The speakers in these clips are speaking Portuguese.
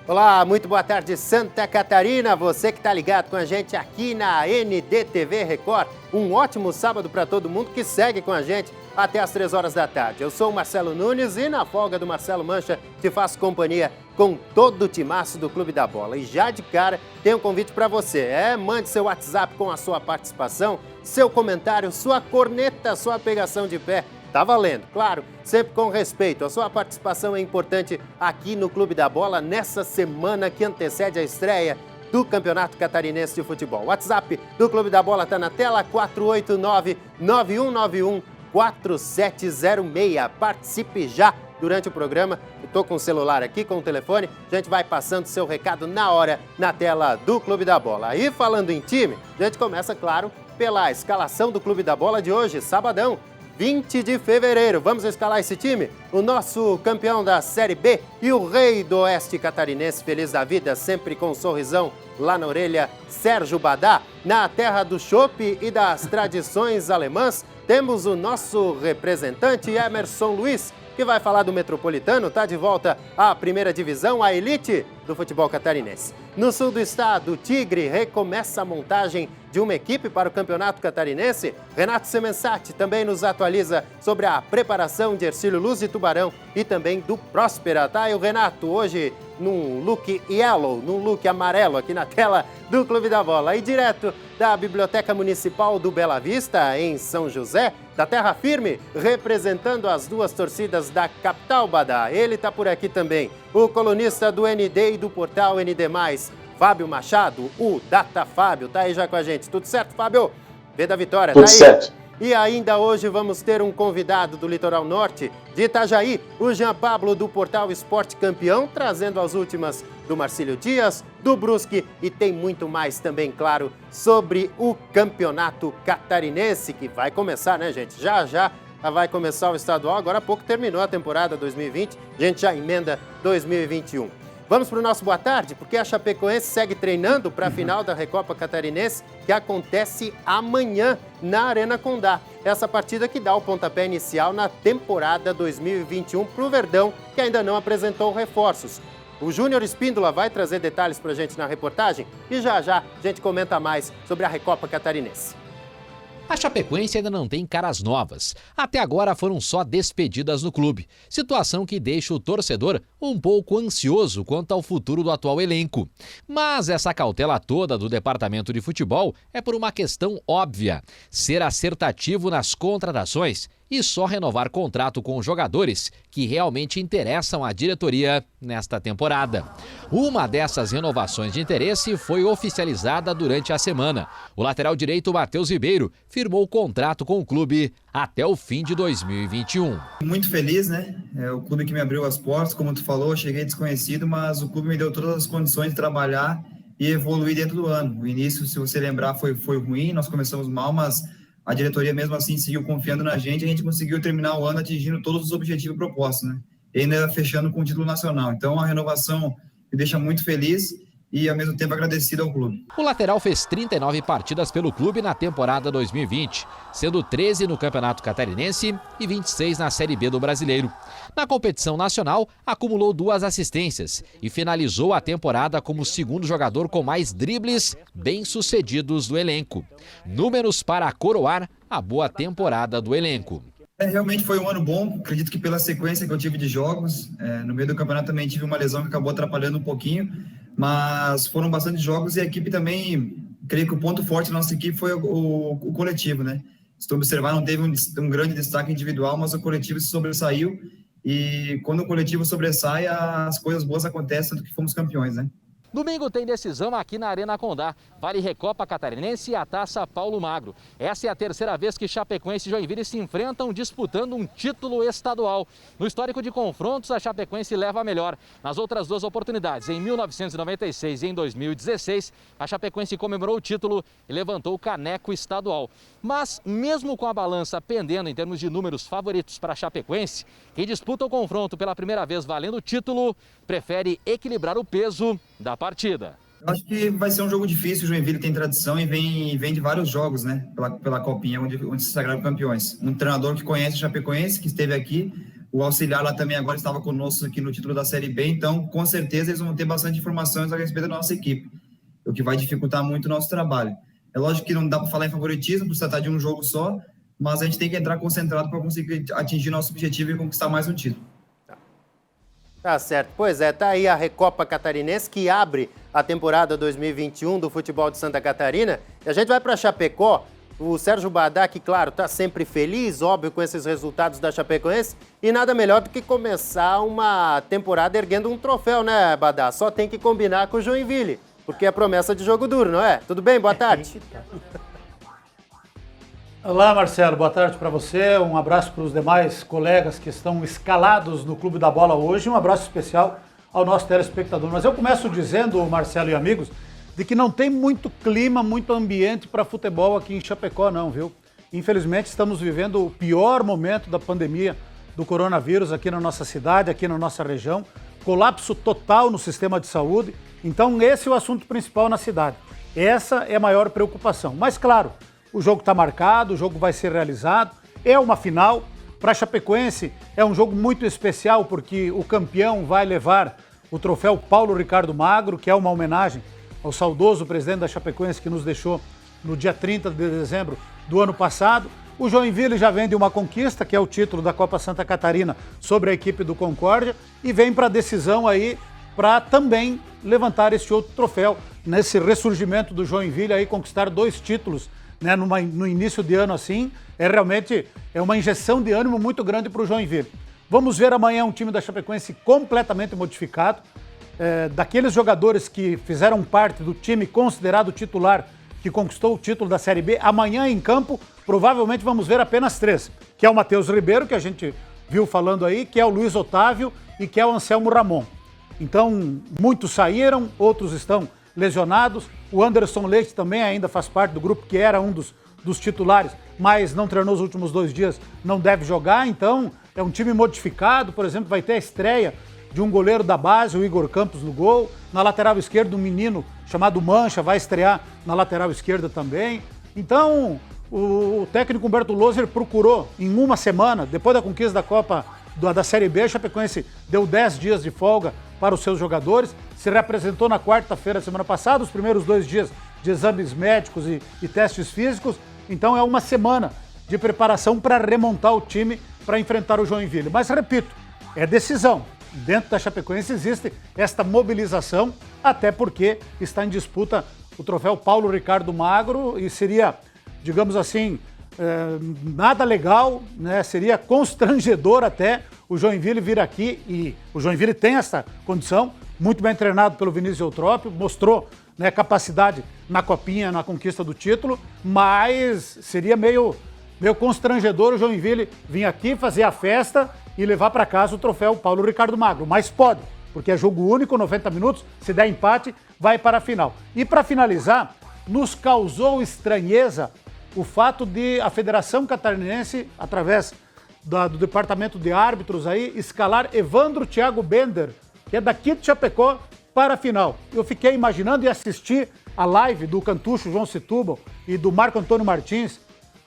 Olá, muito boa tarde, Santa Catarina. Você que está ligado com a gente aqui na NDTV Record. Um ótimo sábado para todo mundo que segue com a gente até às 3 horas da tarde. Eu sou o Marcelo Nunes e na folga do Marcelo Mancha te faço companhia com todo o timaço do Clube da Bola. E já de cara tem um convite para você. Mande seu WhatsApp com a sua participação, seu comentário, sua corneta, sua pegação de pé. Tá valendo, claro, sempre com respeito. A sua participação é importante aqui no Clube da Bola nessa semana que antecede a estreia do Campeonato Catarinense de Futebol. O WhatsApp do Clube da Bola está na tela, 489-9191-4706. Participe já durante o programa. Estou com o celular aqui, com o telefone. A gente vai passando seu recado na hora na tela do Clube da Bola. E falando em time, a gente começa, claro, pela escalação do Clube da Bola de hoje, sabadão. 20 de fevereiro. Vamos escalar esse time? O nosso campeão da Série B e o rei do Oeste Catarinense, feliz da vida, sempre com um sorrisão lá na orelha, Sérgio Badá. Na terra do chopp e das tradições alemãs, temos o nosso representante Emerson Luiz, que vai falar do Metropolitano, está de volta à primeira divisão, a elite do futebol catarinense. No sul do estado, o Tigre recomeça a montagem de uma equipe para o Campeonato Catarinense. Renato Semensati também nos atualiza sobre a preparação de Hercílio Luz de Tubarão e também do Próspera, tá? E o Renato hoje num look yellow, num look amarelo aqui na tela do Clube da Bola. E direto da Biblioteca Municipal do Bela Vista, em São José, da Terra Firme, representando as duas torcidas da capital, Badá. Ele está por aqui também, o colunista do ND e do portal ND+, Fábio Machado, o Data Fábio, tá aí já com a gente. Tudo certo, Fábio? V da Vitória, Tudo tá aí? Certo. E ainda hoje vamos ter um convidado do Litoral Norte, de Itajaí, o Jean Pablo do portal Esporte Campeão, trazendo as últimas do Marcílio Dias, do Brusque e tem muito mais também, claro, sobre o Campeonato Catarinense, que vai começar, né, gente? Já vai começar o estadual, agora há pouco terminou a temporada 2020, a gente já emenda 2021. Vamos para o nosso boa tarde, porque a Chapecoense segue treinando para a final da Recopa Catarinense, que acontece amanhã na Arena Condá. Essa partida que dá o pontapé inicial na temporada 2021 para o Verdão, que ainda não apresentou reforços. O Júnior Espíndola vai trazer detalhes para a gente na reportagem e já a gente comenta mais sobre a Recopa Catarinense. A Chapecoense ainda não tem caras novas. Até agora foram só despedidas no clube. Situação que deixa o torcedor um pouco ansioso quanto ao futuro do atual elenco. Mas essa cautela toda do departamento de futebol é por uma questão óbvia: ser acertativo nas contratações e só renovar contrato com jogadores que realmente interessam à diretoria nesta temporada. Uma dessas renovações de interesse foi oficializada durante a semana. O lateral direito Matheus Ribeiro firmou o contrato com o clube até o fim de 2021. Muito feliz, né? É o clube que me abriu as portas, como tu falou, eu cheguei desconhecido, mas o clube me deu todas as condições de trabalhar e evoluir dentro do ano. O início, se você lembrar, foi ruim, nós começamos mal, mas a diretoria mesmo assim seguiu confiando na gente, a gente conseguiu terminar o ano atingindo todos os objetivos propostos, né? E ainda fechando com o título nacional. Então a renovação me deixa muito feliz e ao mesmo tempo agradecido ao clube. O lateral fez 39 partidas pelo clube na temporada 2020, sendo 13 no Campeonato Catarinense e 26 na Série B do Brasileiro. Na competição nacional, acumulou 2 assistências e finalizou a temporada como o segundo jogador com mais dribles bem-sucedidos do elenco. Números para coroar a boa temporada do elenco. Realmente foi um ano bom, acredito que pela sequência que eu tive de jogos, no meio do campeonato também tive uma lesão que acabou atrapalhando um pouquinho, mas foram bastante jogos e a equipe também, creio que o ponto forte da nossa equipe foi o coletivo, né? Se tu observar, não teve um grande destaque individual, mas o coletivo se sobressaiu e quando o coletivo sobressai, as coisas boas acontecem, tanto que fomos campeões, né? Domingo tem decisão aqui na Arena Condá. Vale Recopa Catarinense e a Taça Paulo Magro. Essa é a terceira vez que Chapecoense e Joinville se enfrentam disputando um título estadual. No histórico de confrontos, a Chapecoense leva a melhor. Nas outras 2 oportunidades, em 1996 e em 2016, a Chapecoense comemorou o título e levantou o caneco estadual. Mas, mesmo com a balança pendendo em termos de números favoritos para a Chapecoense, quem disputa o confronto pela primeira vez valendo o título, prefere equilibrar o peso da partida. Acho que vai ser um jogo difícil. O Joinville tem tradição e vem de vários jogos, né? Pela Copinha, onde se sagraram campeões. Um treinador que conhece o Chapecoense, que esteve aqui. O auxiliar lá também agora estava conosco aqui no título da Série B, então com certeza eles vão ter bastante informações a respeito da nossa equipe, o que vai dificultar muito o nosso trabalho. É lógico que não dá para falar em favoritismo, por se tratar de um jogo só, mas a gente tem que entrar concentrado para conseguir atingir nosso objetivo e conquistar mais um título. Tá certo. Pois é, tá aí a Recopa Catarinense que abre a temporada 2021 do futebol de Santa Catarina. E a gente vai para Chapecó. O Sérgio Badá, que, claro, tá sempre feliz, óbvio, com esses resultados da Chapecoense. E nada melhor do que começar uma temporada erguendo um troféu, né, Badá? Só tem que combinar com o Joinville, porque é promessa de jogo duro, não é? Tudo bem? Boa tarde. Olá, Marcelo. Boa tarde para você. Um abraço para os demais colegas que estão escalados no Clube da Bola hoje. Um abraço especial ao nosso telespectador. Mas eu começo dizendo, Marcelo e amigos, de que não tem muito clima, muito ambiente para futebol aqui em Chapecó, não, viu? Infelizmente, estamos vivendo o pior momento da pandemia do coronavírus aqui na nossa cidade, aqui na nossa região. Colapso total no sistema de saúde. Então, esse é o assunto principal na cidade. Essa é a maior preocupação. Mas, claro, o jogo está marcado, o jogo vai ser realizado. É uma final. Para a Chapecoense, é um jogo muito especial porque o campeão vai levar o troféu Paulo Ricardo Magro, que é uma homenagem ao saudoso presidente da Chapecoense que nos deixou no dia 30 de dezembro do ano passado. O Joinville já vem de uma conquista, que é o título da Copa Santa Catarina sobre a equipe do Concórdia, e vem para a decisão aí para também levantar este outro troféu, nesse ressurgimento do Joinville aí, conquistar 2 títulos, né, no início de ano assim, realmente uma injeção de ânimo muito grande para o Joinville. Vamos ver amanhã um time da Chapecoense completamente modificado, daqueles jogadores que fizeram parte do time considerado titular, que conquistou o título da Série B. Amanhã em campo, provavelmente vamos ver apenas 3, que é o Matheus Ribeiro, que a gente viu falando aí, que é o Luiz Otávio e que é o Anselmo Ramon. Então, muitos saíram, outros estão lesionados. O Anderson Leite também ainda faz parte do grupo, que era um dos titulares, mas não treinou os últimos 2 dias, não deve jogar. Então, é um time modificado. Por exemplo, vai ter a estreia de um goleiro da base, o Igor Campos, no gol. Na lateral esquerda, um menino chamado Mancha vai estrear na lateral esquerda também. Então, o técnico Humberto Loser procurou, em uma semana, depois da conquista da Copa da Série B, a Chapecoense deu 10 dias de folga para os seus jogadores, se representou na quarta-feira, semana passada, os primeiros 2 dias de exames médicos e testes físicos. Então é uma semana de preparação para remontar o time para enfrentar o Joinville. Mas repito, é decisão. Dentro da Chapecoense existe esta mobilização, até porque está em disputa o troféu Paulo Ricardo Magro e seria, digamos assim, nada legal, né? Seria constrangedor até o Joinville vir aqui, e o Joinville tem essa condição, muito bem treinado pelo Vinícius Eutrópio, mostrou, né, capacidade na Copinha, na conquista do título, mas seria meio constrangedor o Joinville vir aqui fazer a festa e levar para casa o troféu Paulo Ricardo Magro, mas pode, porque é jogo único, 90 minutos, se der empate, vai para a final. E para finalizar, nos causou estranheza o fato de a Federação Catarinense, através do Departamento de Árbitros aí, escalar Evandro Thiago Bender, que é daqui de Chapecó, para a final. Eu fiquei imaginando e assisti a live do Cantucho João Setúbal e do Marco Antônio Martins,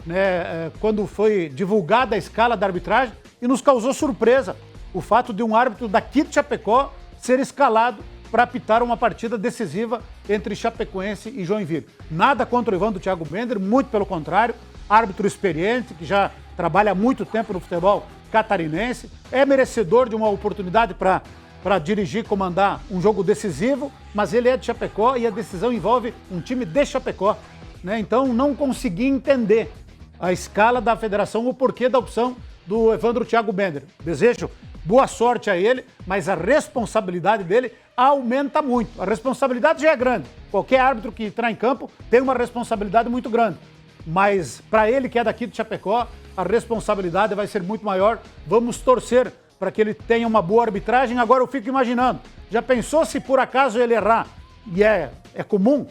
né, quando foi divulgada a escala da arbitragem, e nos causou surpresa o fato de um árbitro daqui de Chapecó ser escalado para apitar uma partida decisiva entre Chapecoense e Joinville. Nada contra o Evandro Thiago Bender, muito pelo contrário, árbitro experiente, que já trabalha há muito tempo no futebol catarinense, é merecedor de uma oportunidade para dirigir, comandar um jogo decisivo, mas ele é de Chapecó e a decisão envolve um time de Chapecó, né? Então não consegui entender a escala da federação, o porquê da opção do Evandro Thiago Bender. Desejo boa sorte a ele, mas a responsabilidade dele aumenta muito. A responsabilidade já é grande. Qualquer árbitro que entrar em campo tem uma responsabilidade muito grande. Mas para ele, que é daqui de Chapecó, a responsabilidade vai ser muito maior. Vamos torcer para que ele tenha uma boa arbitragem. Agora eu fico imaginando, já pensou se por acaso ele errar? E é comum,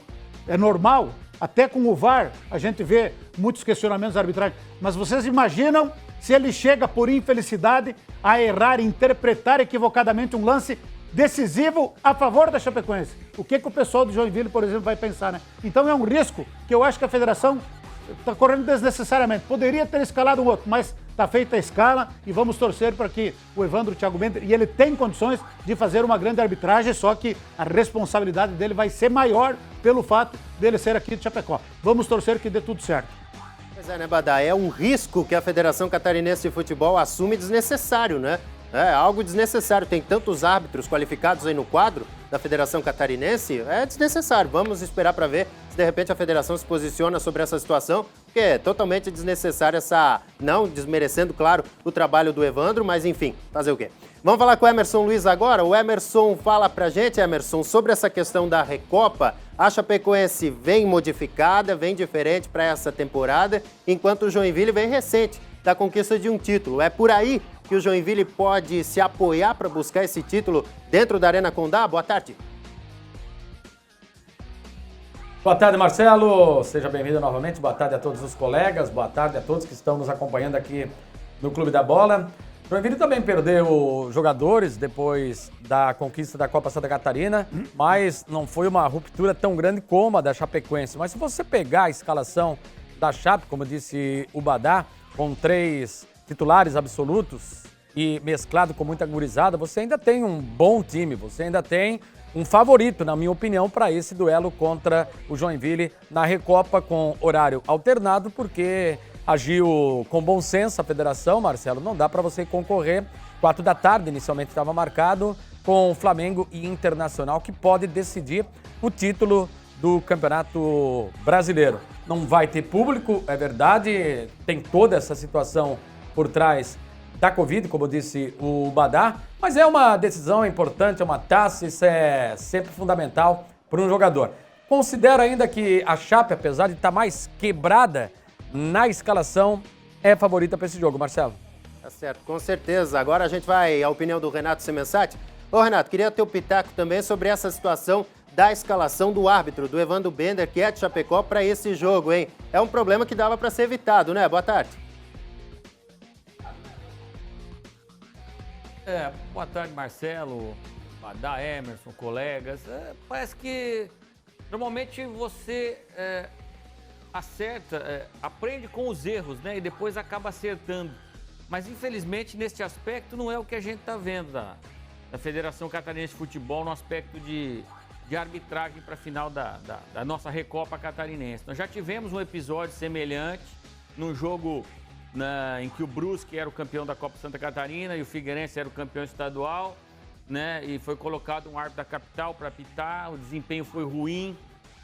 é normal, até com o VAR a gente vê muitos questionamentos da arbitragem. Mas vocês imaginam se ele chega por infelicidade a errar, interpretar equivocadamente um lance decisivo a favor da Chapecoense? O que o pessoal do Joinville, por exemplo, vai pensar, né? Então é um risco que eu acho que a federação está correndo desnecessariamente. Poderia ter escalado um outro, mas está feita a escala e vamos torcer para que o Evandro Thiago Bender, e ele tem condições de fazer uma grande arbitragem, só que a responsabilidade dele vai ser maior pelo fato dele ser aqui de Chapecó. Vamos torcer que dê tudo certo. Pois é, né, Badá? É um risco que a Federação Catarinense de Futebol assume desnecessário, né? É algo desnecessário. Tem tantos árbitros qualificados aí no quadro da Federação Catarinense, é desnecessário. Vamos esperar para ver se de repente a federação se posiciona sobre essa situação, porque é totalmente desnecessário essa, não desmerecendo, claro, o trabalho do Evandro, mas enfim, fazer o quê? Vamos falar com o Emerson Luiz agora. O Emerson fala pra gente, Emerson, sobre essa questão da Recopa. A Chapecoense vem modificada, vem diferente para essa temporada, enquanto o Joinville vem recente da conquista de um título. É por aí que o Joinville pode se apoiar para buscar esse título dentro da Arena Condá? Boa tarde. Boa tarde, Marcelo. Seja bem-vindo novamente. Boa tarde a todos os colegas. Boa tarde a todos que estão nos acompanhando aqui no Clube da Bola. O Joinville também perdeu jogadores depois da conquista da Copa Santa Catarina, mas não foi uma ruptura tão grande como a da Chapecoense. Mas se você pegar a escalação da Chape, como disse o Badá, com 3 titulares absolutos e mesclado com muita gurizada, você ainda tem um bom time, você ainda tem um favorito, na minha opinião, para esse duelo contra o Joinville na Recopa com horário alternado, porque agiu com bom senso a federação, Marcelo, não dá para você concorrer. 4 da tarde, inicialmente estava marcado, com Flamengo e Internacional, que pode decidir o título do Campeonato Brasileiro. Não vai ter público, é verdade, tem toda essa situação por trás da Covid, como disse o Badá, mas é uma decisão importante, é uma taça, isso é sempre fundamental para um jogador. Considero ainda que a Chape, apesar de estar mais quebrada na escalação, é favorita para esse jogo, Marcelo. Tá certo, com certeza. Agora a gente vai à opinião do Renato Semensati. Ô Renato, queria ter o pitaco também sobre essa situação da escalação do árbitro, do Evandro Bender, que é de Chapecó, para esse jogo, hein? É um problema que dava para ser evitado, né? Boa tarde. Boa tarde, Marcelo, Badá, Emerson, colegas. Parece que normalmente você acerta, aprende com os erros, né? E depois acaba acertando. Mas infelizmente neste aspecto não é o que a gente está vendo da Federação Catarinense de Futebol no aspecto de arbitragem para a final da nossa Recopa Catarinense. Nós já tivemos um episódio semelhante num jogo em que o Brusque era o campeão da Copa Santa Catarina e o Figueirense era o campeão estadual, né? E foi colocado um árbitro da capital para apitar, o desempenho foi ruim,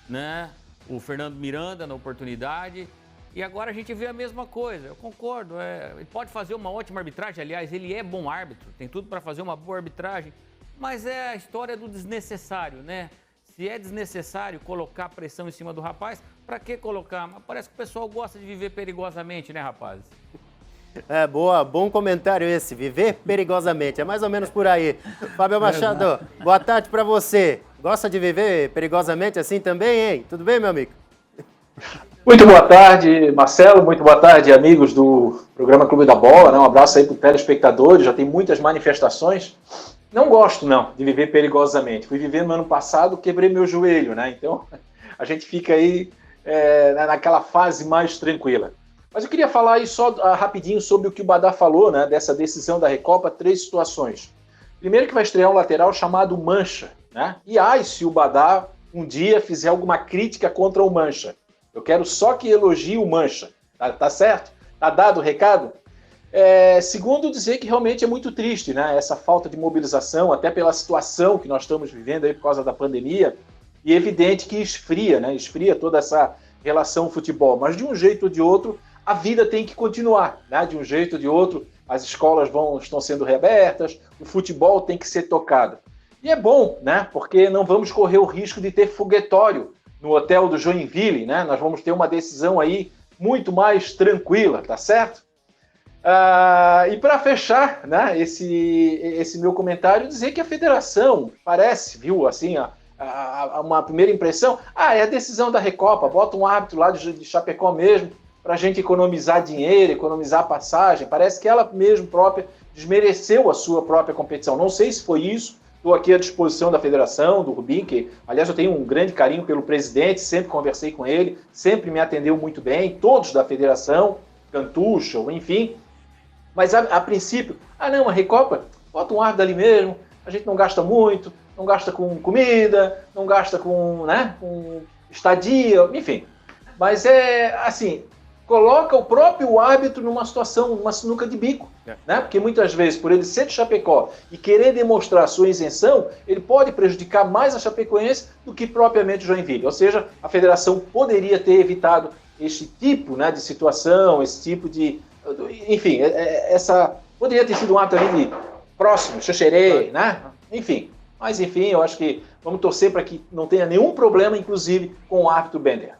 né? O Fernando Miranda na oportunidade. E agora a gente vê a mesma coisa, eu concordo, ele pode fazer uma ótima arbitragem, aliás, ele é bom árbitro, tem tudo para fazer uma boa arbitragem, mas é a história do desnecessário, né? Se é desnecessário colocar pressão em cima do rapaz, para que colocar? Mas parece que o pessoal gosta de viver perigosamente, né, rapazes? Bom comentário esse, viver perigosamente, é mais ou menos por aí. Fábio Machado, boa tarde para você. Gosta de viver perigosamente assim também, hein? Tudo bem, meu amigo? Muito boa tarde, Marcelo, muito boa tarde, amigos do programa Clube da Bola, né? Um abraço aí para os telespectadores, já tem muitas manifestações. Não gosto, não, de viver perigosamente. Fui viver no ano passado, quebrei meu joelho, né? Então, a gente fica aí naquela fase mais tranquila. Mas eu queria falar aí só rapidinho sobre o que o Badá falou, né? Dessa decisão da Recopa, 3 situações. Primeiro que vai estrear um lateral chamado Mancha, né? E se o Badá um dia fizer alguma crítica contra o Mancha. Eu quero só que elogie o Mancha. Tá certo? Tá dado o recado? Segundo, dizer que realmente é muito triste, né? Essa falta de mobilização, até pela situação que nós estamos vivendo aí por causa da pandemia, e é evidente que esfria, né? Esfria toda essa relação futebol. Mas de um jeito ou de outro, a vida tem que continuar, né? De um jeito ou de outro, as escolas estão sendo reabertas, o futebol tem que ser tocado. E é bom, né? Porque não vamos correr o risco de ter foguetório no hotel do Joinville, né? Nós vamos ter uma decisão aí muito mais tranquila, tá certo? E para fechar, né, esse meu comentário, dizer que a federação parece, viu, assim, uma primeira impressão, é a decisão da Recopa, bota um árbitro lá de Chapecó mesmo, para a gente economizar dinheiro, economizar passagem, parece que ela mesmo própria desmereceu a sua própria competição. Não sei se foi isso, estou aqui à disposição da federação, do Rubim, que, aliás, eu tenho um grande carinho pelo presidente, sempre conversei com ele, sempre me atendeu muito bem, todos da federação, Cantucho, enfim. Mas a princípio, não, a Recopa, bota um árbitro ali mesmo, a gente não gasta muito, não gasta com comida, não gasta com estadia, enfim. Mas coloca o próprio árbitro numa situação, numa sinuca de bico, né? Porque muitas vezes, por ele ser de Chapecó e querer demonstrar sua isenção, ele pode prejudicar mais a Chapecoense do que propriamente o Joinville. Ou seja, a federação poderia ter evitado esse tipo, né, de situação, esse tipo de... Enfim, poderia ter sido um árbitro ali próximo, Xaxerê, né? Enfim. Mas, enfim, eu acho que vamos torcer para que não tenha nenhum problema, inclusive, com o árbitro Bender.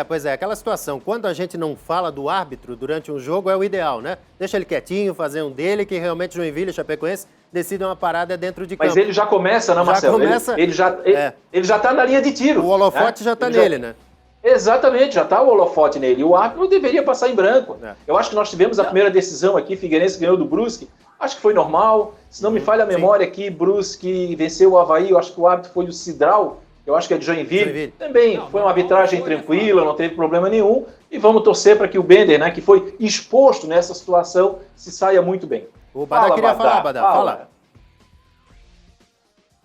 Pois é, aquela situação, quando a gente não fala do árbitro durante um jogo é o ideal, né? Deixa ele quietinho, fazer um dele, que realmente Joinville e Chapecoense decidam uma parada dentro de campo. Mas ele já começa, né, Marcelo? Ele já está na linha de tiro. O holofote já está nele, né? Exatamente, já está o holofote nele. O árbitro não deveria passar em branco. Eu acho que nós tivemos a primeira decisão aqui, Figueirense ganhou do Brusque, acho que foi normal. Se não me falha a memória aqui, Brusque venceu o Avaí, eu acho que o árbitro foi o Cidral, eu acho que é de Joinville. Também foi uma arbitragem tranquila, não teve problema nenhum. E vamos torcer para que o Bender, né, que foi exposto nessa situação, se saia muito bem. O Badá queria falar, Badá. Fala.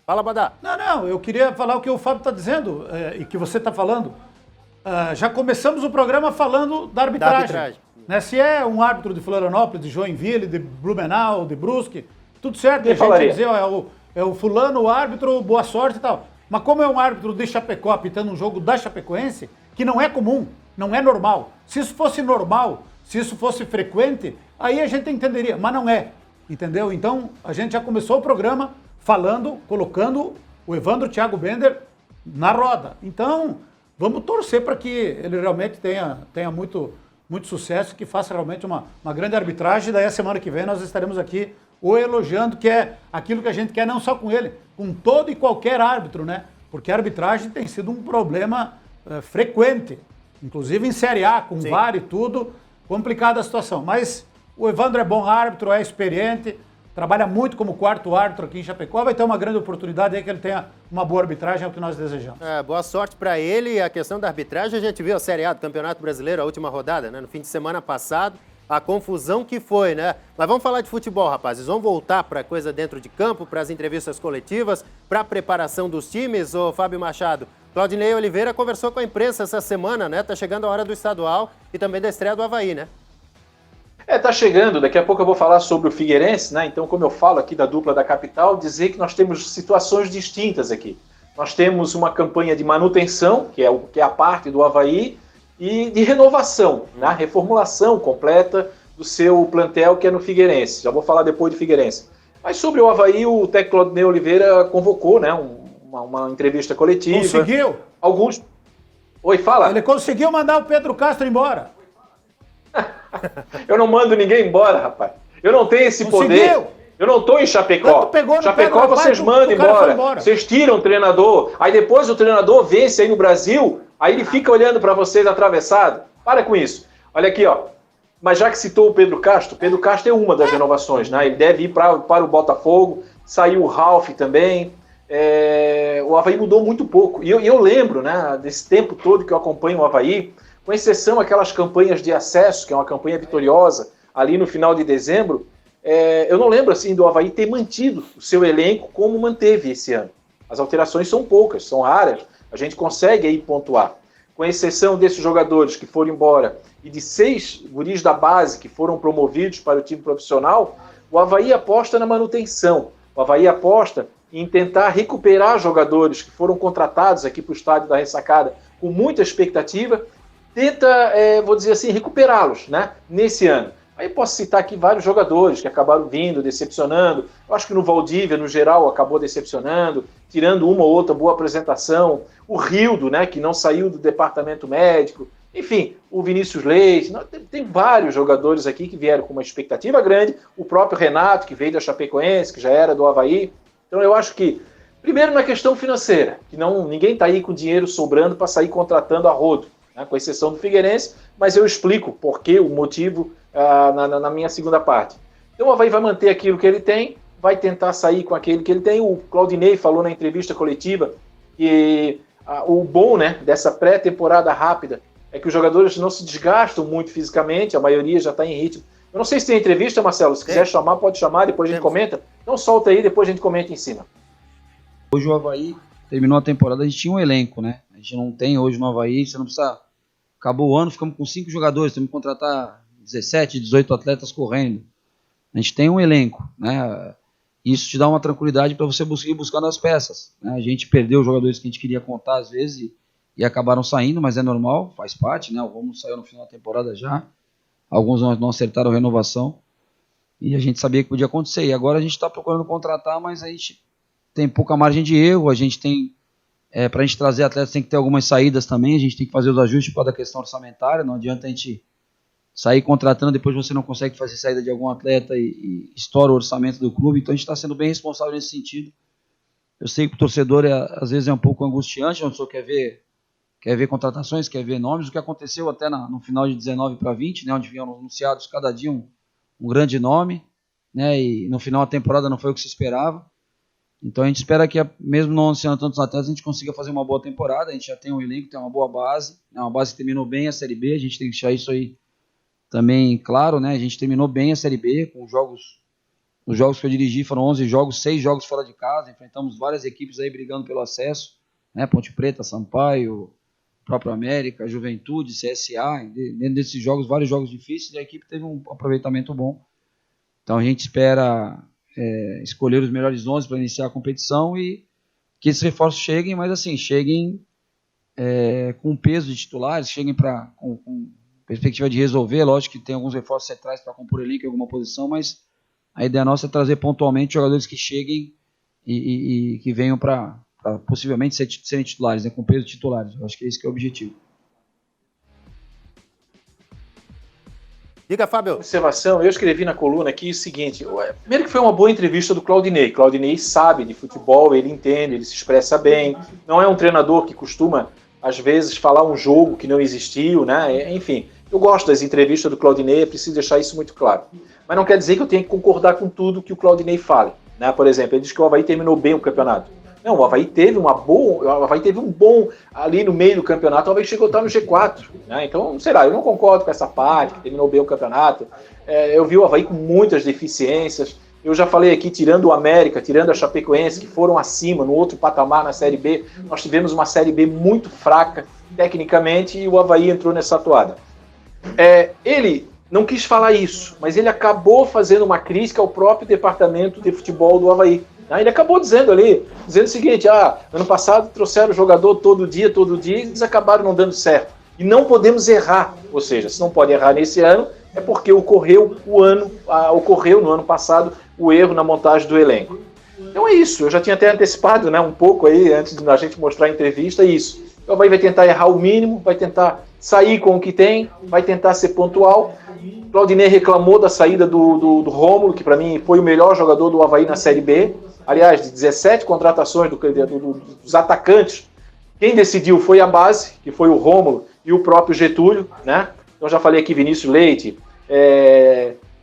Fala, Badá. Não, eu queria falar o que o Fábio está dizendo e que você está falando. Já começamos o programa falando da arbitragem. Né? Se é um árbitro de Florianópolis, de Joinville, de Blumenau, de Brusque, tudo certo. A gente dizer, é o fulano, o árbitro, boa sorte e tal. Mas como é um árbitro de Chapecó apitando um jogo da Chapecoense, que não é comum, não é normal. Se isso fosse normal, se isso fosse frequente, aí a gente entenderia, mas não é, entendeu? Então, a gente já começou o programa colocando o Evandro Thiago Bender na roda. Então, vamos torcer para que ele realmente tenha muito sucesso, que faça realmente uma grande arbitragem. Daí a semana que vem nós estaremos aqui o elogiando, que é aquilo que a gente quer, não só com ele, com todo e qualquer árbitro, né? Porque a arbitragem tem sido um problema frequente, inclusive em Série A, com VAR e tudo, complicada a situação. Mas o Evandro é bom árbitro, é experiente, trabalha muito como quarto árbitro aqui em Chapecó, vai ter uma grande oportunidade aí que ele tenha uma boa arbitragem, é o que nós desejamos. Boa sorte para ele. E a questão da arbitragem, a gente viu a Série A do Campeonato Brasileiro, a última rodada, né? No fim de semana passado, a confusão que foi, né? Mas vamos falar de futebol, rapazes. Vamos voltar para coisa dentro de campo, para as entrevistas coletivas, para a preparação dos times. Ô, Fábio Machado, Claudinei Oliveira conversou com a imprensa essa semana, né? Tá chegando a hora do estadual e também da estreia do Avaí, né? Tá chegando. Daqui a pouco eu vou falar sobre o Figueirense, né? Então, como eu falo aqui da dupla da capital, dizer que nós temos situações distintas aqui. Nós temos uma campanha de manutenção, que é a parte do Avaí, e de renovação, né? Reformulação completa do seu plantel, que é no Figueirense. Já vou falar depois do Figueirense. Mas sobre o Avaí, o técnico Claudinei Oliveira convocou, né, uma entrevista coletiva. Conseguiu? Oi, fala. Ele conseguiu mandar o Pedro Castro embora. Eu não mando ninguém embora, rapaz. Eu não tenho esse poder. Eu não estou em Chapecó. Chapecó vocês mandam embora. Vocês tiram o treinador. Aí depois o treinador vence aí no Brasil. Aí ele fica olhando para vocês atravessado. Para com isso. Olha aqui, ó. Mas já que citou o Pedro Castro é uma das renovações, né? Ele deve ir para o Botafogo. Saiu o Ralf também. O Avaí mudou muito pouco. E eu lembro, né, desse tempo todo que eu acompanho o Avaí, com exceção aquelas campanhas de acesso, que é uma campanha vitoriosa, ali no final de dezembro, eu não lembro assim do Avaí ter mantido o seu elenco como manteve esse ano. As alterações são poucas, são raras, a gente consegue aí pontuar. Com exceção desses jogadores que foram embora e de 6 guris da base que foram promovidos para o time profissional, o Avaí aposta na manutenção, o Avaí aposta em tentar recuperar jogadores que foram contratados aqui para o estádio da Ressacada com muita expectativa, tenta, vou dizer assim, recuperá-los, né, nesse ano. Aí posso citar aqui vários jogadores que acabaram vindo, decepcionando. Eu acho que no Valdívia, no geral, acabou decepcionando, tirando uma ou outra boa apresentação. O Rildo, né, que não saiu do departamento médico. Enfim, o Vinícius Leite. Tem vários jogadores aqui que vieram com uma expectativa grande. O próprio Renato, que veio da Chapecoense, que já era do Avaí. Então eu acho que, primeiro na questão financeira, que ninguém está aí com dinheiro sobrando para sair contratando a rodo, né, com exceção do Figueirense, mas eu explico por que, o motivo na minha segunda parte. Então o Avaí vai manter aquilo que ele tem, vai tentar sair com aquele que ele tem. O Claudinei falou na entrevista coletiva que o bom, né, dessa pré-temporada rápida é que os jogadores não se desgastam muito fisicamente, a maioria já está em ritmo Eu não sei se tem entrevista, Marcelo, se quiser chamar, pode chamar, depois a gente comenta. Então solta aí, depois a gente comenta em cima. Hoje o Avaí terminou a temporada, a gente tinha um elenco, né? A gente não tem hoje no Avaí, você não precisa... Acabou o ano, ficamos com 5 jogadores, temos que contratar 17, 18 atletas correndo. A gente tem um elenco, né? Isso te dá uma tranquilidade para você ir buscando as peças, né? A gente perdeu os jogadores que a gente queria contar às vezes e acabaram saindo, mas é normal, faz parte, né? O Romulo saiu no final da temporada já, alguns não acertaram a renovação e a gente sabia que podia acontecer. E agora a gente está procurando contratar, mas a gente tem pouca margem de erro, a gente tem... para a gente trazer atletas tem que ter algumas saídas também, a gente tem que fazer os ajustes por causa da questão orçamentária, não adianta a gente sair contratando, depois você não consegue fazer saída de algum atleta e estoura o orçamento do clube, então a gente está sendo bem responsável nesse sentido. Eu sei que o torcedor às vezes é um pouco angustiante, a pessoa quer ver contratações, quer ver nomes, o que aconteceu até no final de 19 para 20, né, onde vinham anunciados cada dia um grande nome, né, e no final da temporada não foi o que se esperava. Então a gente espera que, mesmo não anunciando tantos atletas, a gente consiga fazer uma boa temporada. A gente já tem um elenco, tem uma boa base, né? Uma base que terminou bem a Série B, a gente tem que deixar isso aí também claro, né? A gente terminou bem a Série B, com os jogos que eu dirigi foram 11 jogos, 6 jogos fora de casa, enfrentamos várias equipes aí brigando pelo acesso, né? Ponte Preta, Sampaio, próprio América, Juventude, CSA, dentro desses jogos, vários jogos difíceis, e a equipe teve um aproveitamento bom. Então a gente espera... escolher os melhores 11 para iniciar a competição e que esses reforços cheguem, mas assim, cheguem com peso de titulares, cheguem com perspectiva de resolver. Lógico que tem alguns reforços centrais para compor elenco em alguma posição, mas a ideia nossa é trazer pontualmente jogadores que cheguem e que venham para possivelmente serem titulares, né, com peso de titulares. Eu acho que é esse que é o objetivo. Diga, Fábio. Observação, eu escrevi na coluna aqui o seguinte, primeiro que foi uma boa entrevista do Claudinei. Claudinei sabe de futebol, ele entende, ele se expressa bem, não é um treinador que costuma, às vezes, falar um jogo que não existiu, né? Enfim, eu gosto das entrevistas do Claudinei, é preciso deixar isso muito claro. Mas não quer dizer que eu tenha que concordar com tudo que o Claudinei fala, né? Por exemplo, ele diz que o Avaí terminou bem o campeonato. Não, o Avaí teve um bom ali no meio do campeonato, o Avaí chegou a estar no G4, né? Então, sei lá, eu não concordo com essa parte, que terminou bem o campeonato. Eu vi o Avaí com muitas deficiências. Eu já falei aqui, tirando o América, tirando a Chapecoense, que foram acima, no outro patamar na Série B, nós tivemos uma Série B muito fraca, tecnicamente, e o Avaí entrou nessa toada. Ele não quis falar isso, mas ele acabou fazendo uma crítica ao próprio departamento de futebol do Avaí. Ele acabou dizendo o seguinte, ano passado trouxeram o jogador todo dia, e eles acabaram não dando certo. E não podemos errar, ou seja, se não pode errar nesse ano, é porque ocorreu no ano passado o erro na montagem do elenco. Então é isso, eu já tinha até antecipado, né, um pouco aí, antes da gente mostrar a entrevista, isso. O Avaí vai tentar errar o mínimo, vai tentar sair com o que tem, vai tentar ser pontual. Claudinei reclamou da saída do Rômulo, que para mim foi o melhor jogador do Avaí na Série B. Aliás, de 17 contratações dos atacantes, quem decidiu foi a base, que foi o Rômulo e o próprio Getúlio, né? Então já falei aqui, Vinícius Leite,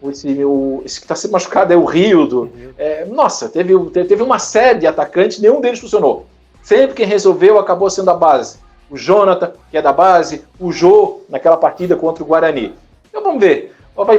esse que está sendo machucado é o Rildo. Nossa, teve uma série de atacantes, nenhum deles funcionou. Sempre quem resolveu acabou sendo a base. O Jonathan, que é da base, o Jô, naquela partida contra o Guarani. Então vamos ver. O Avaí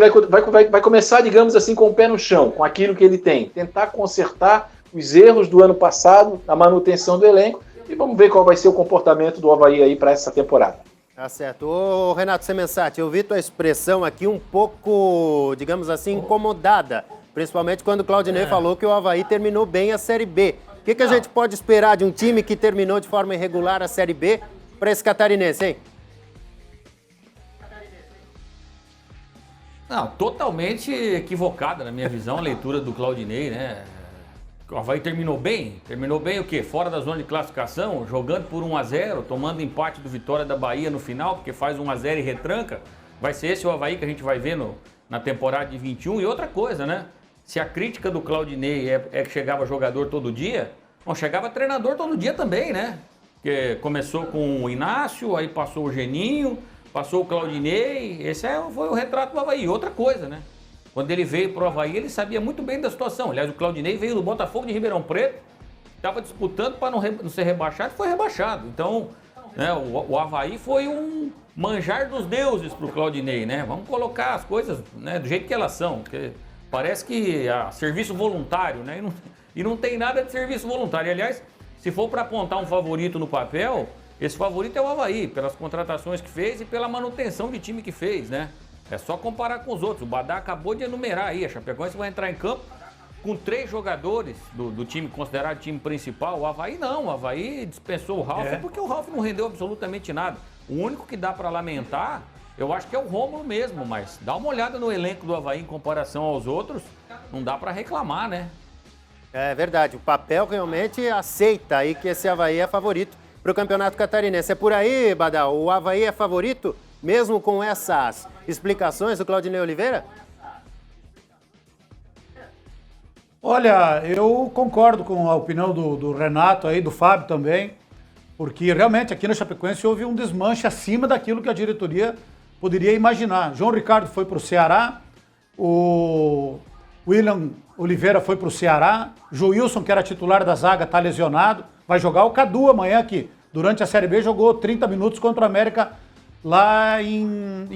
vai começar, digamos assim, com o pé no chão, com aquilo que ele tem. Tentar consertar os erros do ano passado na manutenção do elenco e vamos ver qual vai ser o comportamento do Avaí aí para essa temporada. Tá certo. Ô, Renato Semensati, eu vi tua expressão aqui um pouco, digamos assim, incomodada, principalmente quando o Claudinei falou que o Avaí terminou bem a Série B. O que a gente pode esperar de um time que terminou de forma irregular a Série B para esse catarinense, hein? Não, totalmente equivocada na minha visão a leitura do Claudinei, né? O Avaí terminou bem o quê? Fora da zona de classificação, jogando por 1-0, tomando empate do Vitória da Bahia no final, porque faz 1-0 e retranca. Vai ser esse o Avaí que a gente vai ver na temporada de 21. E outra coisa, né? Se a crítica do Claudinei é que chegava jogador todo dia, não, chegava treinador todo dia também, né? Porque começou com o Inácio, aí passou o Geninho, passou o Claudinei, esse foi o retrato do Avaí. Outra coisa, né? Quando ele veio para o Avaí, ele sabia muito bem da situação. Aliás, o Claudinei veio do Botafogo de Ribeirão Preto, estava disputando para não ser rebaixado e foi rebaixado. Então, Né? O Avaí foi um manjar dos deuses para o Claudinei, né? Vamos colocar as coisas, né, do jeito que elas são, porque parece que é serviço voluntário, né? E não tem nada de serviço voluntário. Aliás, se for para apontar um favorito no papel, esse favorito é o Avaí, pelas contratações que fez e pela manutenção de time que fez, né? É só comparar com os outros. O Badá acabou de enumerar aí, a Chapecoense vai entrar em campo com 3 jogadores do time considerado time principal. O Avaí não, o Avaí dispensou o Ralf porque o Ralf não rendeu absolutamente nada. O único que dá para lamentar, eu acho que é o Rômulo mesmo, mas dá uma olhada no elenco do Avaí em comparação aos outros, não dá para reclamar, né? É verdade, o papel realmente aceita aí que esse Avaí é favorito para o Campeonato Catarinense. É por aí, Badal, o Avaí é favorito, mesmo com essas explicações do Claudinei Oliveira? Olha, eu concordo com a opinião do Renato aí, do Fábio também, porque realmente aqui na Chapecoense houve um desmanche acima daquilo que a diretoria poderia imaginar. João Ricardo foi para o Ceará, o William Oliveira foi para o Ceará, Joilson, que era titular da zaga, está lesionado, vai jogar o Cadu amanhã aqui. Durante a Série B jogou 30 minutos contra o América lá em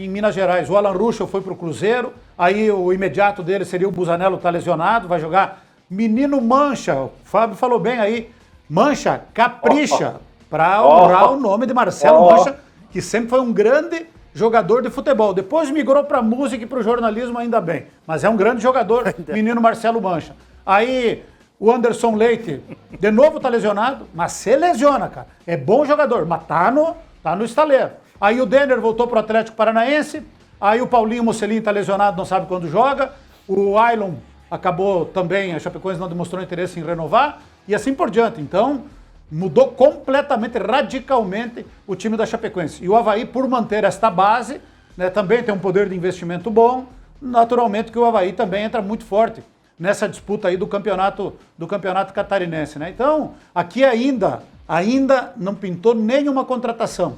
Minas Gerais. O Alan Ruschel foi para o Cruzeiro, aí o imediato dele seria o Busanello, está lesionado, vai jogar Menino Mancha, o Fábio falou bem aí, Mancha, capricha, para honrar o nome de Marcelo Mancha, que sempre foi um grande jogador de futebol. Depois migrou para música e para o jornalismo, ainda bem, mas é um grande jogador, menino Marcelo Mancha. Aí o Anderson Leite, de novo está lesionado, mas se lesiona, cara, é bom jogador, mas tá no estaleiro. Aí o Denner voltou para o Atlético Paranaense, aí o Paulinho Mocelin está lesionado, não sabe quando joga, o Ailon acabou também, a Chapecoense não demonstrou interesse em renovar, e assim por diante. Então, mudou completamente, radicalmente o time da Chapecoense. E o Avaí, por manter esta base, né, também tem um poder de investimento bom, naturalmente que o Avaí também entra muito forte nessa disputa aí do campeonato catarinense, né? Então, aqui ainda não pintou nenhuma contratação,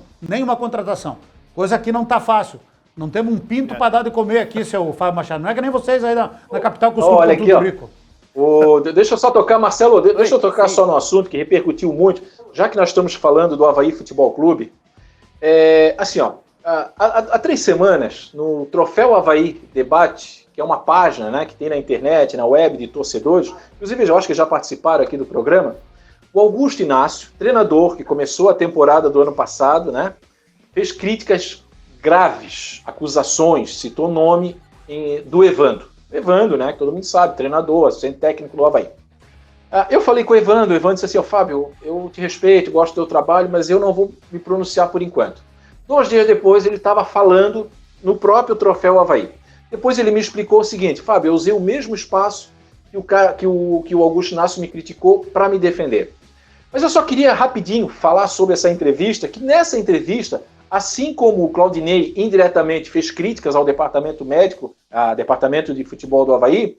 coisa que não tá fácil. Não temos um pinto para dar de comer aqui, seu Fábio Machado. Não é que nem vocês aí na capital costumam olha tudo aqui, rico. Deixa eu só tocar, Marcelo, deixa eu tocar só no assunto que repercutiu muito, já que nós estamos falando do Avaí Futebol Clube. Há 3 semanas, no Troféu Avaí Debate, que é uma página, né, que tem na internet, na web de torcedores, inclusive eu acho que já participaram aqui do programa, o Augusto Inácio, treinador que começou a temporada do ano passado, né, fez críticas graves, acusações, citou o nome do Evandro. Evandro, né, que todo mundo sabe, treinador, assistente técnico do Avaí. Eu falei com o Evandro disse assim, Fábio, eu te respeito, gosto do teu trabalho, mas eu não vou me pronunciar por enquanto. 2 dias depois ele estava falando no próprio Troféu Avaí. Depois ele me explicou o seguinte, Fábio, eu usei o mesmo espaço que o Augusto Inácio me criticou para me defender. Mas eu só queria rapidinho falar sobre essa entrevista, que nessa entrevista, assim como o Claudinei indiretamente fez críticas ao departamento médico, ao departamento de futebol do Avaí,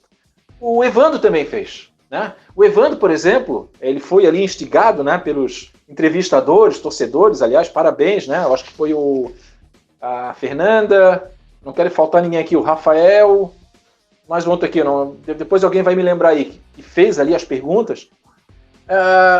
o Evandro também fez. Né? O Evandro, por exemplo, ele foi ali instigado, né, pelos entrevistadores, torcedores, aliás, parabéns, né? Eu acho que foi a Fernanda, não quero faltar ninguém aqui, o Rafael, mais um outro aqui, depois alguém vai me lembrar aí, que fez ali as perguntas.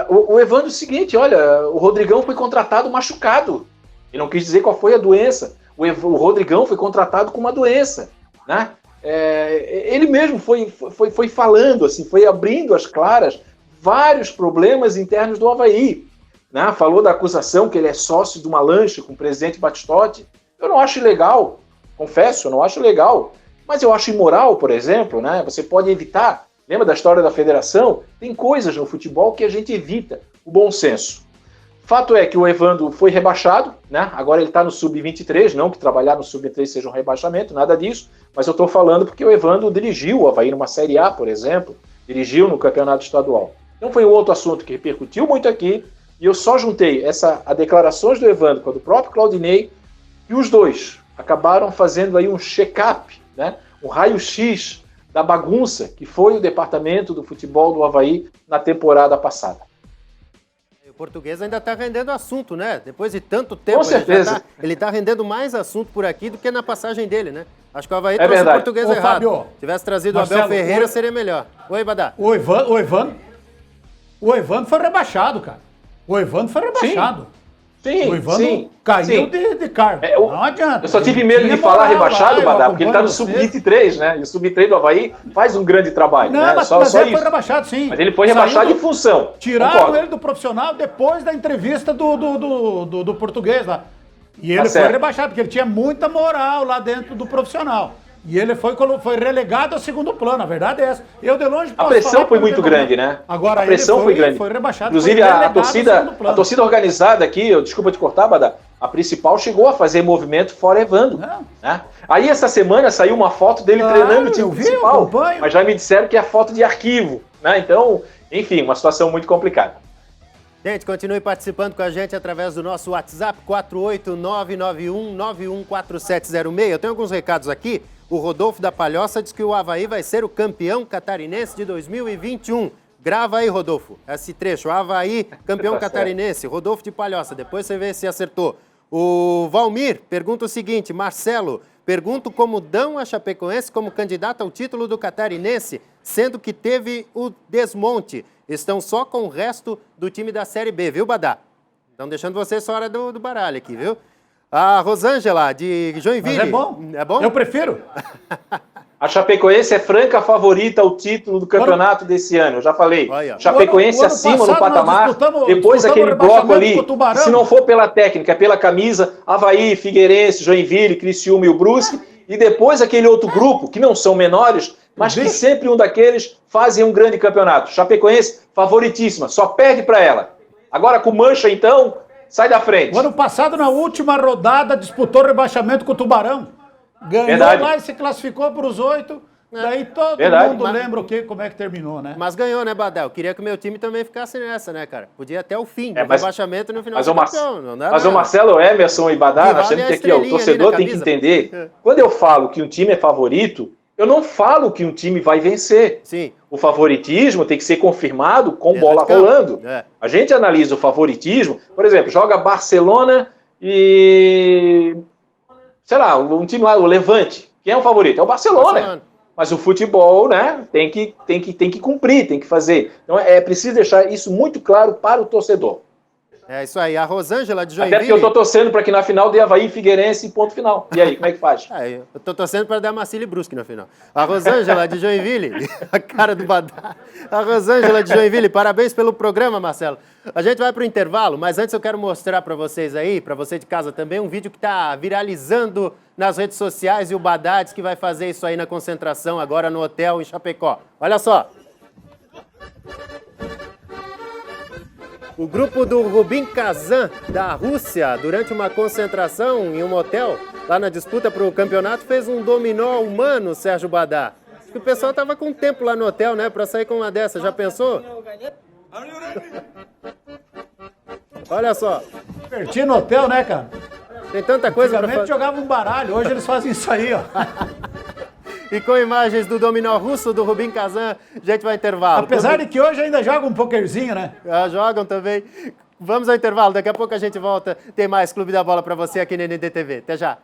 O Evandro, é o seguinte, olha, o Rodrigão foi contratado machucado. Ele não quis dizer qual foi a doença. O Rodrigão foi contratado com uma doença, né? Ele mesmo foi falando, assim, foi abrindo às claras vários problemas internos do Avaí, né? Falou da acusação que ele é sócio de uma lancha com o presidente Batistotti. Eu não acho legal, confesso, eu não acho legal, mas eu acho imoral, por exemplo, né? Você pode evitar, lembra da história da federação? Tem coisas no futebol que a gente evita, o bom senso. Fato é que o Evandro foi rebaixado, né? Agora ele está no Sub-23, não que trabalhar no Sub-23 seja um rebaixamento, nada disso, mas eu estou falando porque o Evandro dirigiu o Avaí numa Série A, por exemplo, dirigiu no Campeonato Estadual. Então foi um outro assunto que repercutiu muito aqui, e eu só juntei a declarações do Evandro com a do próprio Claudinei, e os dois acabaram fazendo aí um check-up, né? Um raio-x da bagunça que foi o departamento do futebol do Avaí na temporada passada. O português ainda está rendendo assunto, né? Depois de tanto tempo, com certeza. Ele está rendendo mais assunto por aqui do que na passagem dele, né? Acho que o Avaí trouxe o português errado. Fábio, se tivesse trazido Marcelo, o Abel Ferreira, seria melhor. Oi, Badá. O Evandro foi rebaixado, cara. O Evandro foi rebaixado. O Ivando caiu de cargo. Não adianta. Eu só tive medo de falar rebaixado, Badá, porque ele está no Sub-23, né? E o Sub-23 do Avaí faz um grande trabalho. Não, né? mas ele foi rebaixado, sim. Mas ele foi rebaixado em função. Tiraram ele do profissional depois da entrevista do português lá. E ele foi rebaixado, porque ele tinha muita moral lá dentro do profissional. E ele foi relegado ao segundo plano, a verdade é essa. Eu, de longe, a pressão foi muito grande, né? Agora, a pressão foi grande. Foi rebaixado. Inclusive, a torcida organizada aqui, desculpa te cortar, Badá, a principal chegou a fazer movimento fora Evandro. Né? Aí, essa semana, saiu uma foto dele treinando o time principal. Mas já me disseram que é foto de arquivo. Né? Então, enfim, uma situação muito complicada. Gente, continue participando com a gente através do nosso WhatsApp, 48991914706. Eu tenho alguns recados aqui. O Rodolfo da Palhoça diz que o Avaí vai ser o campeão catarinense de 2021. Grava aí, Rodolfo, esse trecho. O Avaí, campeão catarinense. Rodolfo de Palhoça, depois você vê se acertou. O Valmir pergunta o seguinte: Marcelo, pergunto como dão a Chapecoense como candidata ao título do catarinense, sendo que teve o desmonte. Estão só com o resto do time da Série B, viu, Badá? Estão deixando vocês fora do baralho aqui, viu? A Rosângela, de Joinville. Mas é bom. É bom? Eu prefiro. A Chapecoense é franca favorita ao título do campeonato desse ano, eu já falei. Olha. Chapecoense acima no patamar, depois aquele bloco ali, se não for pela técnica, é pela camisa, Avaí, Figueirense, Joinville, Criciúma e o Brusque, e depois aquele outro grupo, que não são menores, mas que sempre um daqueles fazem um grande campeonato. Chapecoense, favoritíssima, só perde para ela. Agora com Mancha, então, sai da frente. O ano passado, na última rodada, disputou rebaixamento com o Tubarão. Ganhou lá e se classificou para os 8. Daí todo mundo lembra como é que terminou, né? Mas ganhou, né, Badal? Queria que o meu time também ficasse nessa, né, cara? Podia até o fim, do rebaixamento no final do campeão. Mas o Marcelo, Emerson e Badal, nós temos que aqui, o torcedor tem que entender. Quando eu falo que um time é favorito, eu não falo que um time vai vencer. Sim. O favoritismo tem que ser confirmado com bola rolando. A gente analisa o favoritismo, por exemplo, joga Barcelona e... sei lá, um time lá, o Levante. Quem é o favorito? É o Barcelona. Mas o futebol, né, tem que cumprir, tem que fazer. Então é preciso deixar isso muito claro para o torcedor. É isso aí. A Rosângela de Joinville... Até porque eu tô torcendo para que na final dê Avaí, Figueirense e ponto final. E aí, como é que faz? Eu tô torcendo para dar Marcílio e Brusque na final. A Rosângela de Joinville, a cara do Badá. A Rosângela de Joinville, parabéns pelo programa, Marcelo. A gente vai para o intervalo, mas antes eu quero mostrar para vocês aí, para você de casa também, um vídeo que está viralizando nas redes sociais e o Badá diz que vai fazer isso aí na concentração agora no hotel em Chapecó. Olha só. O grupo do Rubin Kazan, da Rússia, durante uma concentração em um hotel, lá na disputa para o campeonato, fez um dominó humano, Sérgio Badá. Acho que o pessoal estava com tempo lá no hotel, né, para sair com uma dessa. Já pensou? Olha só. Divertir no hotel, né, cara? Tem tanta coisa para fazer. Jogava um baralho, hoje eles fazem isso aí, ó. E com imagens do dominó russo do Rubin Kazan, a gente vai ao intervalo. Apesar de que hoje ainda joga um pokerzinho, né? Jogam também. Vamos ao intervalo, daqui a pouco a gente volta. Tem mais Clube da Bola para você aqui na NDTV. Até já.